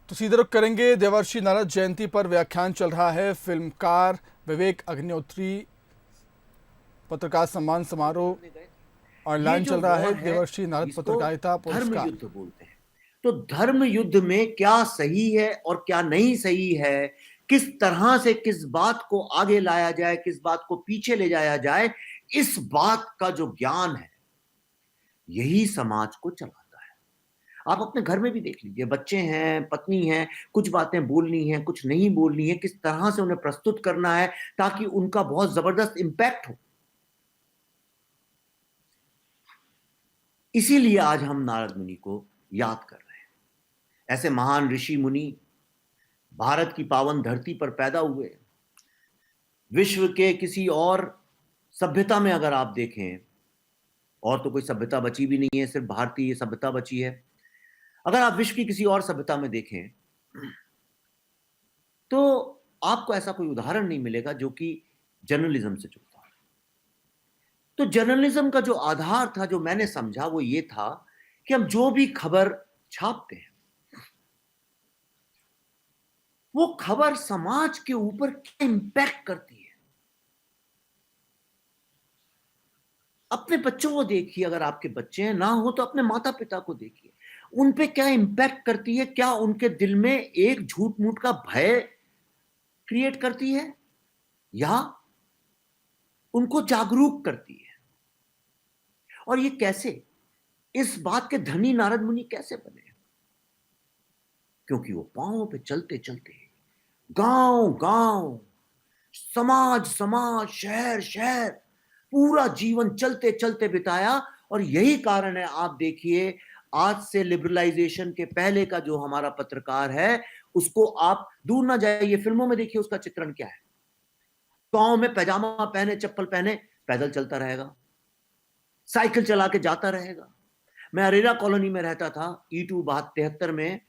तो सीधे रुख करेंगे। देवर्षि नारद जयंती पर व्याख्यान चल रहा है। फिल्मकार विवेक अग्निहोत्री पत्रकार सम्मान समारोह ये ऑनलाइन जो चल रहा है। वॉर है देवर्षि नारद इसको पत्रकारिता धर्म पुरस्कार। युद्ध बोलते हैं। तो धर्म युद्ध में क्या सही है और क्या नहीं सही है, किस तरह से किस बात को आगे लाया जाए, किस बात को पीछे ले जाया जाए, इस बात का जो ज्ञान है यही समाज को चलाता है। आप अपने घर में भी देख लीजिए, बच्चे हैं, पत्नी है, कुछ बातें बोलनी है, कुछ नहीं बोलनी है, किस तरह से उन्हें प्रस्तुत करना है ताकि उनका बहुत जबरदस्त इंपैक्ट हो। इसीलिए आज हम नारद मुनि को याद कर रहे हैं। ऐसे महान ऋषि मुनि भारत की पावन धरती पर पैदा हुए। विश्व के किसी और सभ्यता में अगर आप देखें, और तो कोई सभ्यता बची भी नहीं है, सिर्फ भारतीय सभ्यता बची है। अगर आप विश्व की किसी और सभ्यता में देखें तो आपको ऐसा कोई उदाहरण नहीं मिलेगा जो कि जर्नलिज्म से जुड़ता है। तो जर्नलिज्म का जो आधार था, जो मैंने समझा, वो ये था कि हम जो भी खबर छापते हैं वो खबर समाज के ऊपर क्या इंपैक्ट करती है। अपने बच्चों को देखिए, अगर आपके बच्चे हैं, ना हो तो अपने माता पिता को देखिए, उन पे क्या इंपैक्ट करती है। क्या उनके दिल में एक झूठ मूठ का भय क्रिएट करती है या उनको जागरूक करती है। और ये कैसे, इस बात के धनी नारद मुनि कैसे बने? क्योंकि वो पांवों पे चलते चलते गांव गांव, समाज समाज, शहर शहर, पूरा जीवन चलते चलते बिताया। और यही कारण है, आप देखिए, आज से लिबरलाइजेशन के पहले का जो हमारा पत्रकार है, उसको आप दूर ना जाइए, फिल्मों में देखिए उसका चित्रण क्या है। गांव में पैजामा पहने, चप्पल पहने, पैदल चलता रहेगा, साइकिल चला के जाता रहेगा। मैं अरेरा कॉलोनी में रहता था, E2 73 में।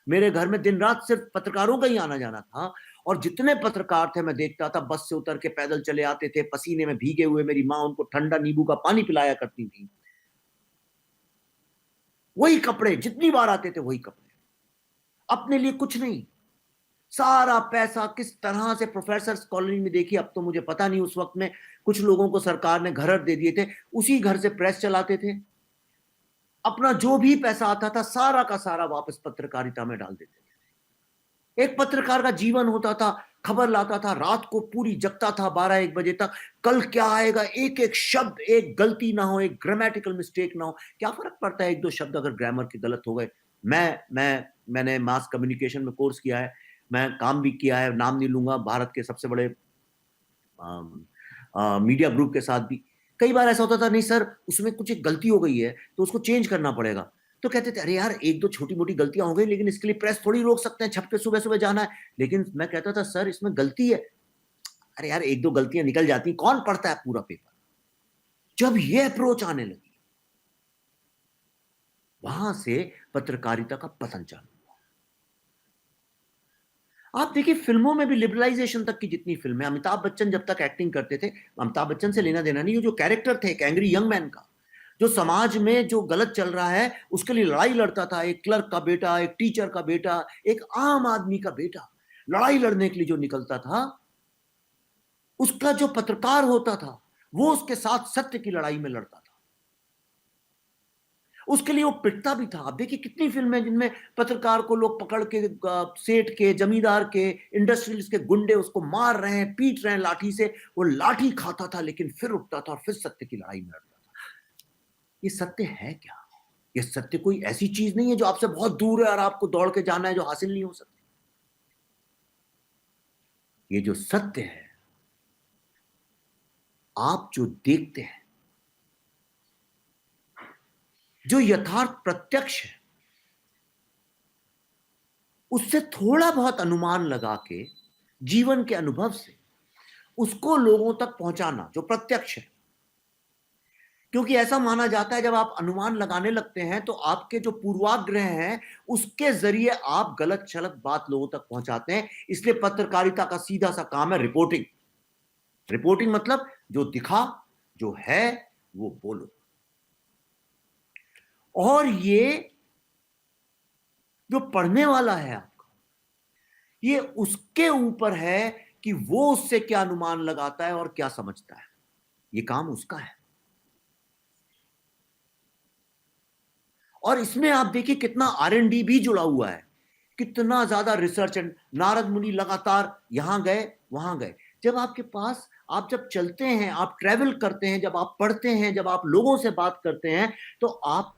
मेरे घर में दिन रात सिर्फ पत्रकारों का ही आना जाना था। और जितने पत्रकार थे मैं देखता था, बस से उतर के पैदल चले आते थे, पसीने में भीगे हुए। मेरी माँ उनको ठंडा नींबू का पानी पिलाया करती थी। वही कपड़े, जितनी बार आते थे वही कपड़े, अपने लिए कुछ नहीं। सारा पैसा किस तरह से प्रोफेसर कॉलोनी में देखिए, अब तो मुझे पता नहीं, उस वक्त में कुछ लोगों को सरकार ने घर दे दिए थे, उसी घर से प्रेस चलाते थे। अपना जो भी पैसा आता था सारा का सारा वापस पत्रकारिता में डाल देते थे। एक पत्रकार का जीवन होता था, खबर लाता था, रात को पूरी जगता था 12-1 बजे तक। कल क्या आएगा, एक एक शब्द, एक गलती ना हो, एक ग्रामेटिकल मिस्टेक ना हो। क्या फर्क पड़ता है एक दो शब्द अगर ग्रामर के गलत हो गए। मैंने मास कम्युनिकेशन में कोर्स किया है, मैं काम भी किया है, नाम नहीं लूंगा, भारत के सबसे बड़े मीडिया ग्रुप के साथ भी कई बार ऐसा होता था, नहीं सर उसमें कुछ एक गलती हो गई है तो उसको चेंज करना पड़ेगा। तो कहते थे अरे यार एक दो छोटी मोटी गलतियां हो गई, लेकिन इसके लिए प्रेस थोड़ी रोक सकते हैं, छप के सुबह सुबह जाना है। लेकिन मैं कहता था सर इसमें गलती है। अरे यार एक दो गलतियां निकल जाती, कौन पढ़ता है पूरा पेपर। जब ये अप्रोच आने लगी, वहां से पत्रकारिता का पतन चालू। आप देखिए फिल्मों में भी लिबरलाइजेशन तक की जितनी फिल्में, अमिताभ बच्चन जब तक एक्टिंग करते थे, अमिताभ बच्चन से लेना देना नहीं, ये जो कैरेक्टर थे एक एंग्री यंग मैन का, जो समाज में जो गलत चल रहा है उसके लिए लड़ाई लड़ता था, एक क्लर्क का बेटा, एक टीचर का बेटा, एक आम आदमी का बेटा, लड़ाई लड़ने के लिए जो निकलता था, उसका जो पत्रकार होता था वो उसके साथ सत्य की लड़ाई में लड़ता था। उसके लिए वो पिटता भी था। आप देखिए कितनी फिल्में जिनमें पत्रकार को लोग पकड़ के, सेठ के, जमींदार के, इंडस्ट्रियलिस्ट के गुंडे उसको मार रहे हैं, पीट रहे हैं लाठी से, वो लाठी खाता था लेकिन फिर उठता था और फिर सत्य की लड़ाई में लड़ता था। ये सत्य है क्या? ये सत्य कोई ऐसी चीज नहीं है जो आपसे बहुत दूर है और आपको दौड़ के जाना है, जो हासिल नहीं हो सकती। ये जो सत्य है, आप जो देखते हैं, जो यथार्थ प्रत्यक्ष है, उससे थोड़ा बहुत अनुमान लगा के, जीवन के अनुभव से उसको लोगों तक पहुंचाना, जो प्रत्यक्ष है। क्योंकि ऐसा माना जाता है जब आप अनुमान लगाने लगते हैं तो आपके जो पूर्वाग्रह हैं उसके जरिए आप गलत छलत बात लोगों तक पहुंचाते हैं। इसलिए पत्रकारिता का सीधा सा काम है रिपोर्टिंग। रिपोर्टिंग मतलब जो दिखा, जो है, वो बोलो। और ये जो पढ़ने वाला है आपका, ये उसके ऊपर है कि वो उससे क्या अनुमान लगाता है और क्या समझता है। ये काम उसका है। और इसमें आप देखिए कितना R&D भी जुड़ा हुआ है, कितना ज्यादा रिसर्च। एंड नारद मुनि लगातार यहां गए वहां गए। जब आपके पास, आप जब चलते हैं, आप ट्रेवल करते हैं, जब आप पढ़ते हैं, जब आप लोगों से बात करते हैं, तो आप